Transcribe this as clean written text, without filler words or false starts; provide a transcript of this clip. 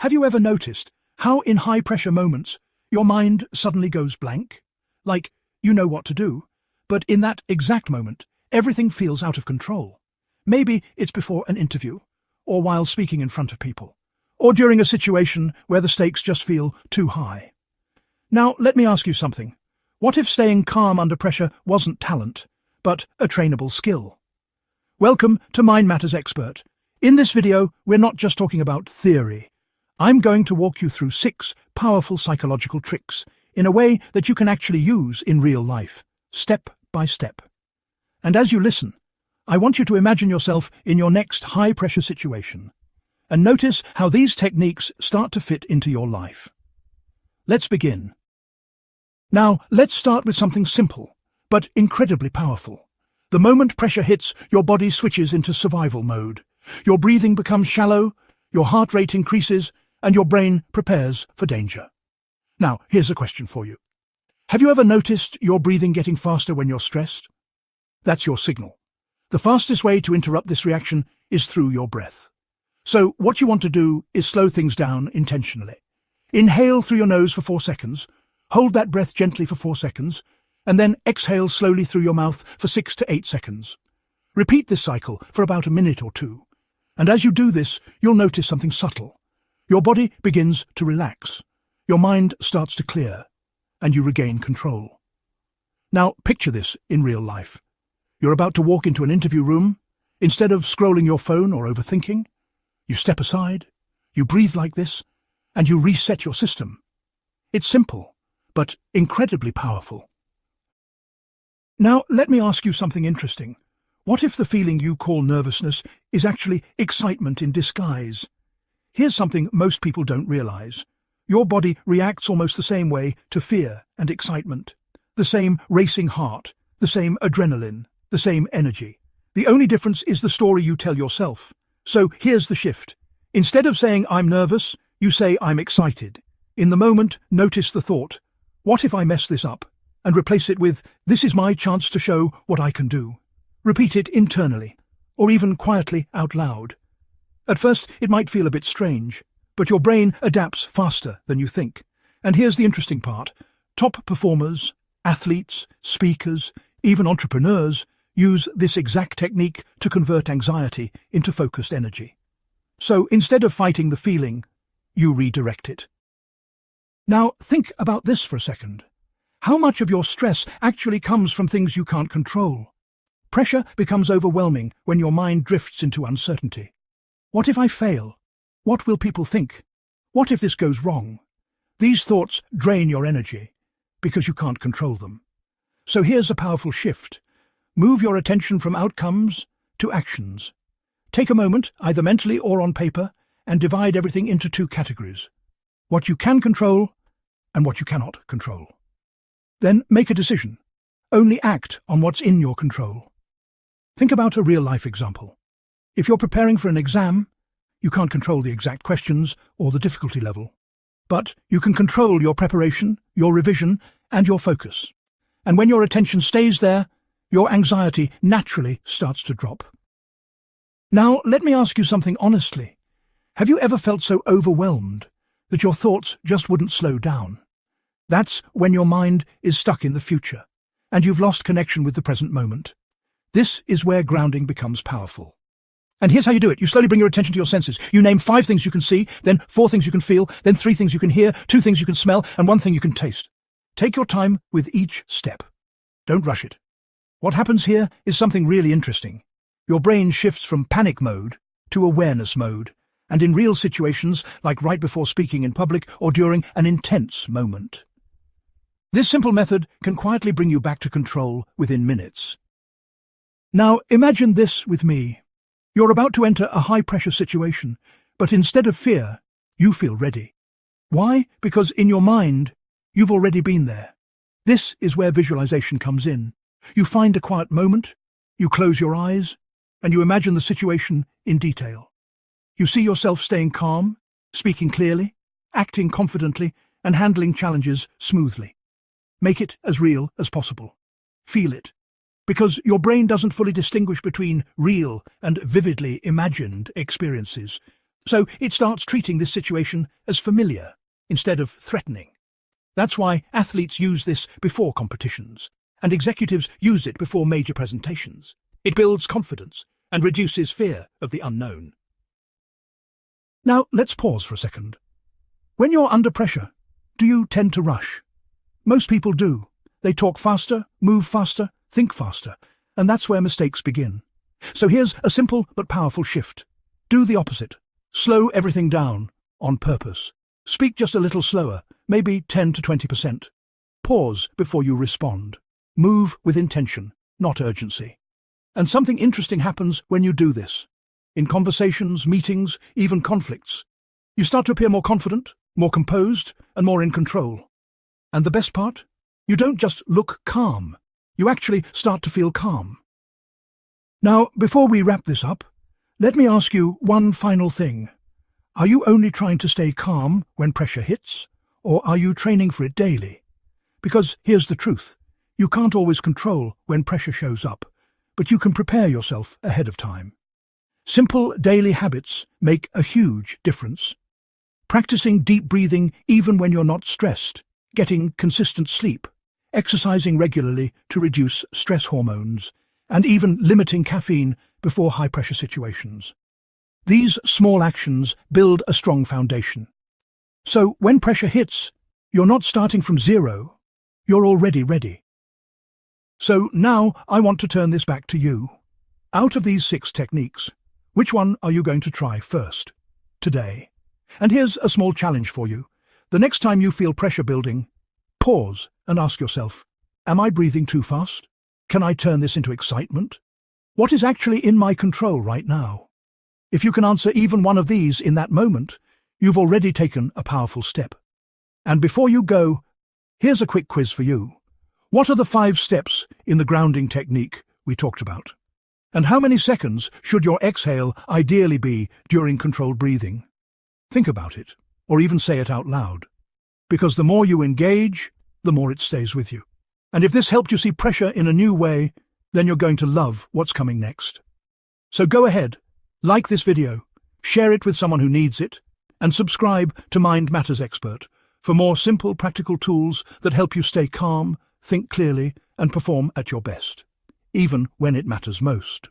Have you ever noticed how in high-pressure moments your mind suddenly goes blank? Like, you know what to do, but in that exact moment, everything feels out of control. Maybe it's before an interview, or while speaking in front of people, or during a situation where the stakes just feel too high. Now, let me ask you something. What if staying calm under pressure wasn't talent, but a trainable skill? Welcome to Mind Matters Expert. In this video, we're not just talking about theory. I'm going to walk you through 6 powerful psychological tricks in a way that you can actually use in real life, step by step. And as you listen, I want you to imagine yourself in your next high-pressure situation, and notice how these techniques start to fit into your life. Let's begin. Now, let's start with something simple, but incredibly powerful. The moment pressure hits, your body switches into survival mode. Your breathing becomes shallow, your heart rate increases, and your brain prepares for danger. Now, here's a question for you. Have you ever noticed your breathing getting faster when you're stressed? That's your signal. The fastest way to interrupt this reaction is through your breath. So what you want to do is slow things down intentionally. Inhale through your nose for 4 seconds, hold that breath gently for 4 seconds, and then exhale slowly through your mouth for 6 to 8 seconds. Repeat this cycle for about a minute or two. And as you do this, you'll notice something subtle. Your body begins to relax, your mind starts to clear, and you regain control. Now, picture this in real life. You're about to walk into an interview room. Instead of scrolling your phone or overthinking, you step aside, you breathe like this, and you reset your system. It's simple, but incredibly powerful. Now, let me ask you something interesting. What if the feeling you call nervousness is actually excitement in disguise? Here's something most people don't realize. Your body reacts almost the same way to fear and excitement. The same racing heart, the same adrenaline, the same energy. The only difference is the story you tell yourself. So here's the shift. Instead of saying, "I'm nervous," you say, "I'm excited." In the moment, notice the thought, "What if I mess this up?" and replace it with, "This is my chance to show what I can do." Repeat it internally, or even quietly out loud. At first, it might feel a bit strange, but your brain adapts faster than you think. And here's the interesting part. Top performers, athletes, speakers, even entrepreneurs use this exact technique to convert anxiety into focused energy. So instead of fighting the feeling, you redirect it. Now, think about this for a second. How much of your stress actually comes from things you can't control? Pressure becomes overwhelming when your mind drifts into uncertainty. What if I fail? What will people think? What if this goes wrong? These thoughts drain your energy because you can't control them. So here's a powerful shift. Move your attention from outcomes to actions. Take a moment, either mentally or on paper, and divide everything into 2 categories: what you can control and what you cannot control. Then make a decision. Only act on what's in your control. Think about a real-life example. If you're preparing for an exam, you can't control the exact questions or the difficulty level. But you can control your preparation, your revision, and your focus. And when your attention stays there, your anxiety naturally starts to drop. Now, let me ask you something honestly. Have you ever felt so overwhelmed that your thoughts just wouldn't slow down? That's when your mind is stuck in the future, and you've lost connection with the present moment. This is where grounding becomes powerful. And here's how you do it. You slowly bring your attention to your senses. You name 5 things you can see, then 4 things you can feel, then 3 things you can hear, 2 things you can smell, and 1 thing you can taste. Take your time with each step. Don't rush it. What happens here is something really interesting. Your brain shifts from panic mode to awareness mode, and in real situations, like right before speaking in public or during an intense moment. This simple method can quietly bring you back to control within minutes. Now, imagine this with me. You're about to enter a high-pressure situation, but instead of fear, you feel ready. Why? Because in your mind, you've already been there. This is where visualization comes in. You find a quiet moment, you close your eyes, and you imagine the situation in detail. You see yourself staying calm, speaking clearly, acting confidently, and handling challenges smoothly. Make it as real as possible. Feel it. Because your brain doesn't fully distinguish between real and vividly imagined experiences. So it starts treating this situation as familiar instead of threatening. That's why athletes use this before competitions, and executives use it before major presentations. It builds confidence and reduces fear of the unknown. Now, let's pause for a second. When you're under pressure, do you tend to rush? Most people do. They talk faster, move faster, think faster, and that's where mistakes begin. So here's a simple but powerful shift. Do the opposite. Slow everything down on purpose. Speak just a little slower, maybe 10 to 20%. Pause before you respond. Move with intention, not urgency. And something interesting happens when you do this. In conversations, meetings, even conflicts, you start to appear more confident, more composed, and more in control. And the best part? You don't just look calm. You actually start to feel calm. Now, before we wrap this up, let me ask you one final thing. Are you only trying to stay calm when pressure hits, or are you training for it daily? Because here's the truth. You can't always control when pressure shows up, but you can prepare yourself ahead of time. Simple daily habits make a huge difference. Practicing deep breathing even when you're not stressed, getting consistent sleep, exercising regularly to reduce stress hormones, and even limiting caffeine before high-pressure situations. These small actions build a strong foundation. So when pressure hits, you're not starting from zero, you're already ready. So now I want to turn this back to you. Out of these 6 techniques, which one are you going to try first, today? And here's a small challenge for you. The next time you feel pressure building, pause and ask yourself, am I breathing too fast? Can I turn this into excitement? What is actually in my control right now? If you can answer even one of these in that moment, you've already taken a powerful step. And before you go, here's a quick quiz for you. What are the 5 steps in the grounding technique we talked about? And how many seconds should your exhale ideally be during controlled breathing? Think about it, or even say it out loud. Because the more you engage, the more it stays with you. And if this helped you see pressure in a new way, then you're going to love what's coming next. So go ahead, like this video, share it with someone who needs it, and subscribe to Mind Matters Expert for more simple, practical tools that help you stay calm, think clearly, and perform at your best, even when it matters most.